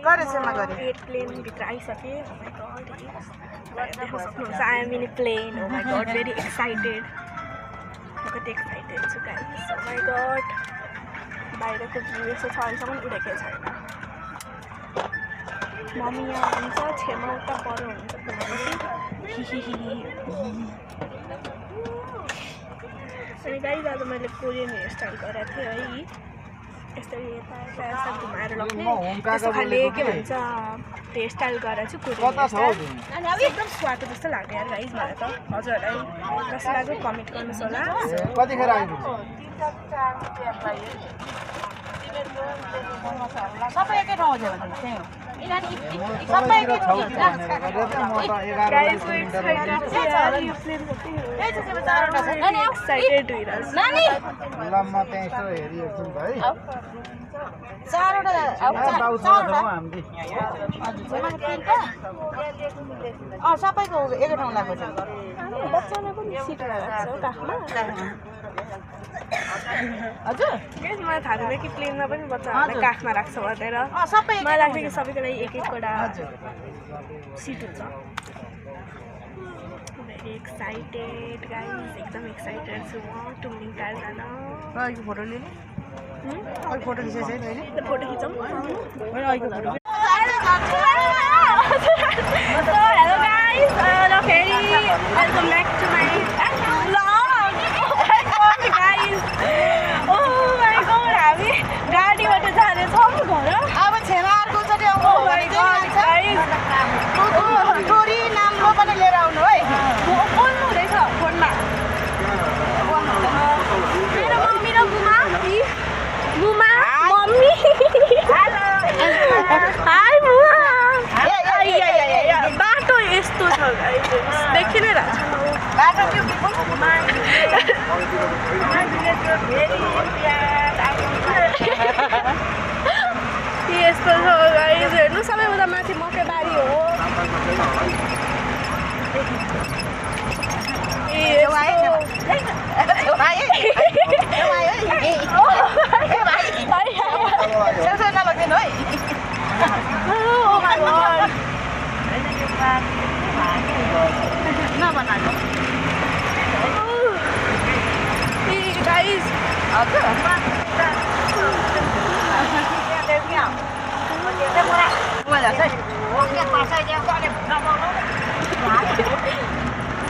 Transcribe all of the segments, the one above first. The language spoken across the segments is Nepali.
प्लेन भित्र आइसके oh my god देख्न सक्नुहुन्छ I am in a plane oh my god very excited म कति एक्साइटेड छु गाइस oh my god बाहिरको भ्यू यस्तो छ अहिलेसम्म उडेकै छैन मम्मी यहाँ हुन्छ छेमा उता पर हुन्छ अनि गाइस आज मैले कोरियन हेयर स्टाइल गरेको थिएँ है यसरी यता घुमाएर लग्ने त्यस्तो खाले के भन्छ हेयर स्टाइल गरेर छु कोरियन एकदम स्वाद जस्तो लाग्यो यार गाइस मलाई त हजुरहरूलाई कस्तो लाग्यो कमेन्ट गर्नुहोस् होला कतिखेर आइपुग्छ सबै एकै ठाउँ छ भने चाहिँ सबै एकै ठाउँ छ गाइस वी एक्साइटेड यार यो प्लेन कति हो एक्साइटेड भइरहेछ नानी ल म त्यहाँ यसो हेरिहेर्छु नि त है चारवटा सबैको एकै ठाउँ लाग्छ बच्चालाई पनि सिट लगाएको छ काखमा हजुर गाइस मलाई थाहा छैन कि प्लेनमा पनि बच्चाहरूलाई काखमा राख्छ भनेर सबै मलाई लाग्छ कि सबैको लागि एक एकवटा सिट हुन्छ भेरी एक्साइटेड गाइस एकदम एक्साइटेड छु म टुम्लिङ टार जान अहिलेको फोटो लिनु अहिले फोटो खिचेछ है अहिले फोटो खिचौँ अहिलेको फोटो हेलो गाइस हेलो फेरि welcome back to my guys oh my god हामी गाडीबाट जाँदैछौँ घर अब छेमा अर्कोचोटि आउनु हो भने चाहिँ छोरी नाम लो पनि लिएर आउनु है बोल्नु हुँदैछ फोनमा मेरो मम्मी र बुमा बुमा मम्मी हाई बुमा बाटो यस्तो छ देखि नै रहेछ बाटो के यस्तो छ गाइस हेर्नु सबैभन्दा माथि मकैबारी हो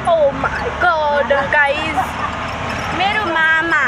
Oh my god, guys! मेरो मामा